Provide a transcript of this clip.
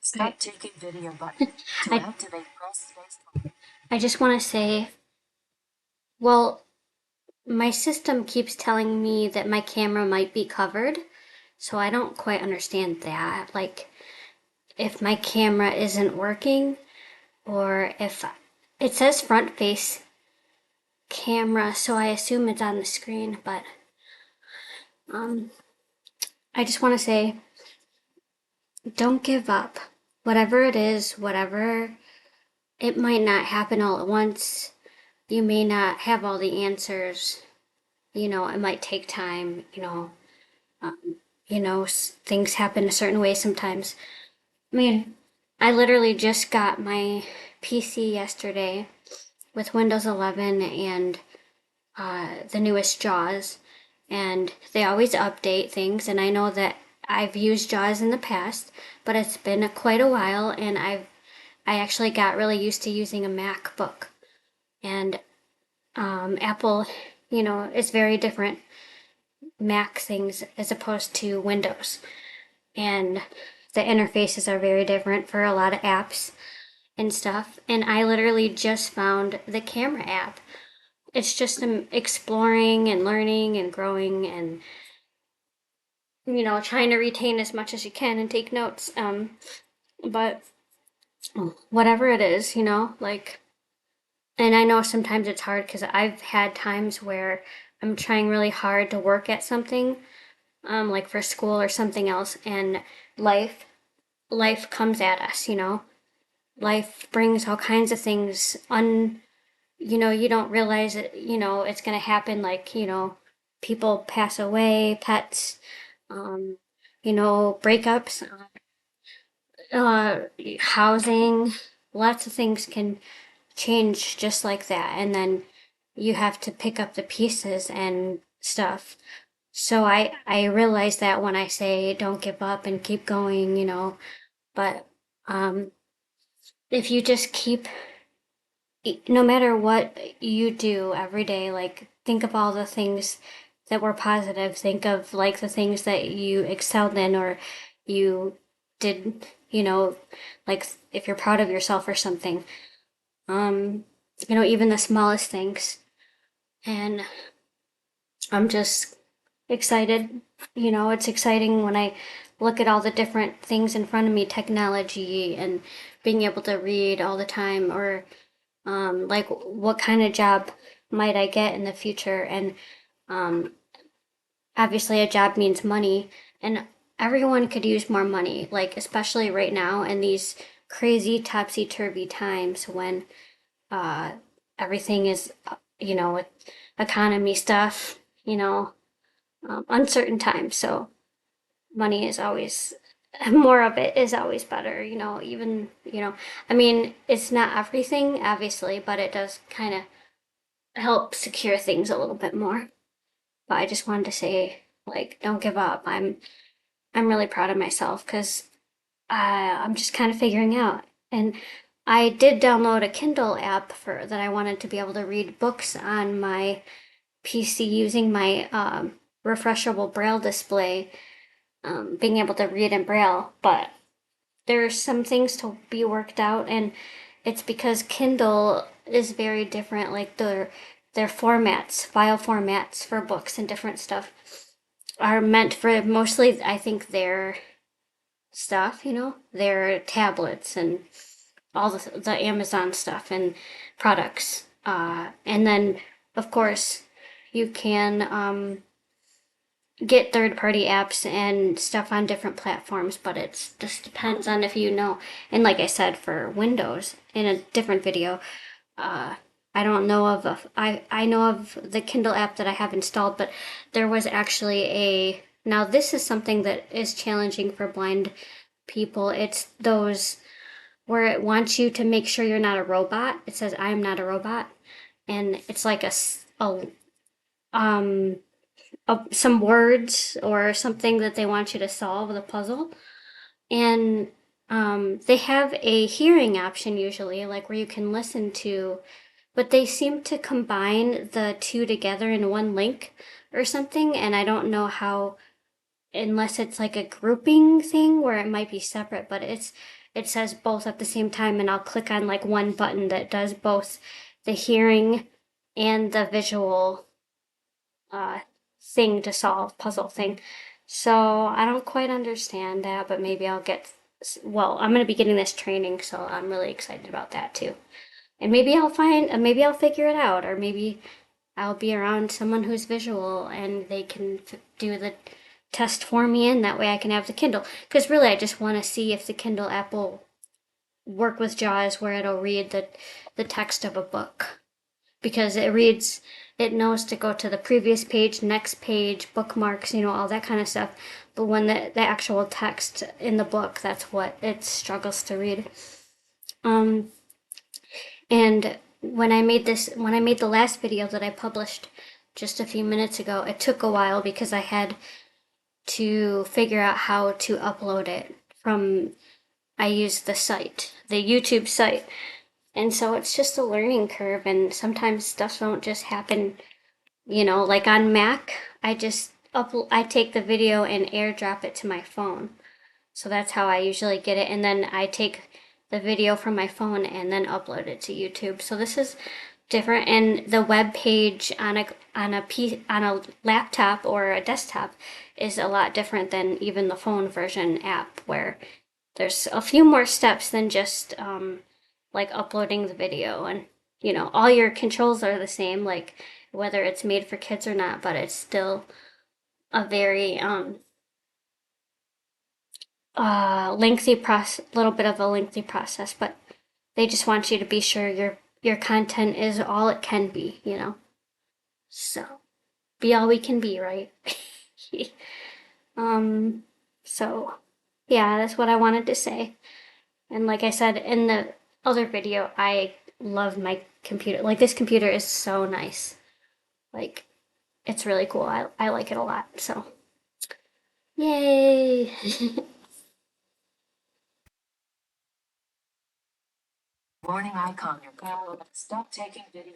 Stop taking video button. To I, activate, press space. I just want to say, well, my system keeps telling me that my camera might be covered, so I don't quite understand that. Like, if my camera isn't working, or if it says front face camera, so I assume it's on the screen, but um, I just want to say, don't give up. Whatever it is, whatever, it might not happen all at once. You may not have all the answers. It might take time. Um, things happen a certain way sometimes. I mean, I literally just got my PC yesterday with Windows 11 and the newest JAWS, and they always update things. And I know that I've used JAWS in the past, but it's been quite a while, and I actually got really used to using a MacBook. And Apple, is very different Mac things as opposed to Windows. And the interfaces are very different for a lot of apps and stuff. And I literally just found the camera app. It's just exploring and learning and growing and, trying to retain as much as you can and take notes. But whatever it is, like, and I know sometimes it's hard because I've had times where I'm trying really hard to work at something, like for school or something else, and life life comes at us, life brings all kinds of things you don't realize it, it's going to happen, like, people pass away, pets, um breakups, housing, lots of things can change just like that, and then you have to pick up the pieces and stuff. So I realize that when I say don't give up and keep going, but um if you just keep, no matter what you do every day, like think of all the things that were positive, think of like the things that you excelled in or you did, like if you're proud of yourself or something, um even the smallest things. And I'm just excited. It's exciting when I look at all the different things in front of me, technology and being able to read all the time, or like what kind of job might I get in the future. And um, obviously, a job means money, and everyone could use more money, like, especially right now in these crazy topsy turvy times when uh, everything is, with economy stuff, uncertain times. So money is always, more of it is always better, even, I mean, it's not everything, obviously, but it does kind of help secure things a little bit more. But I just wanted to say, like, don't give up. I'm really proud of myself because I'm just kind of figuring out. And I did download a Kindle app for that. I wanted to be able to read books on my PC using my refreshable Braille display, being able to read in Braille. But there's some things to be worked out, and it's because Kindle is very different. Like their formats, file formats for books and different stuff are meant for mostly, I think, their stuff, their tablets and all the Amazon stuff and products. And then, of course, you can get third party apps and stuff on different platforms, but it just depends on if you know. And like I said, for Windows in a different video, uh, I don't know of I know of the Kindle app that I have installed, but there was actually now this is something that is challenging for blind people. It's those where it wants you to make sure you're not a robot. It says I am not a robot, and it's like um some words or something that they want you to solve the puzzle. And they have a hearing option usually, like where you can listen to, but they seem to combine the two together in one link or something. And I don't know how unless it's like a grouping thing where it might be separate, but it says both at the same time, and I'll click on like one button that does both the hearing and the visual thing to solve, puzzle thing. So I don't quite understand that, but maybe I'll get, well, I'm going to be getting this training, so I'm really excited about that too. And maybe I'll figure it out, or maybe I'll be around someone who's visual and they can do the test for me, and that way I can have the Kindle. Because really, I just want to see if the Kindle app will work with JAWS, where it'll read the text of a book. Because it knows to go to the previous page, next page, bookmarks, all that kind of stuff. But when the actual text in the book, that's what it struggles to read. And when I made the last video that I published just a few minutes ago, it took a while because I had to figure out how to upload it I used the YouTube site. And so it's just a learning curve, and sometimes stuff don't just happen, like on Mac, I take the video and airdrop it to my phone. So that's how I usually get it, and then I take the video from my phone and then upload it to YouTube. So this is different, and the web page on a laptop or a desktop is a lot different than even the phone version app, where there's a few more steps than just like uploading the video, and all your controls are the same, like whether it's made for kids or not, but it's still a very little bit of a lengthy process, but they just want you to be sure your content is all it can be, So, be all we can be, right? So yeah, that's what I wanted to say. And like I said in the other video, I love my computer. Like, this computer is so nice. Like, it's really cool. I like it a lot. So, yay! Warning icon. Your camera. Stop taking video.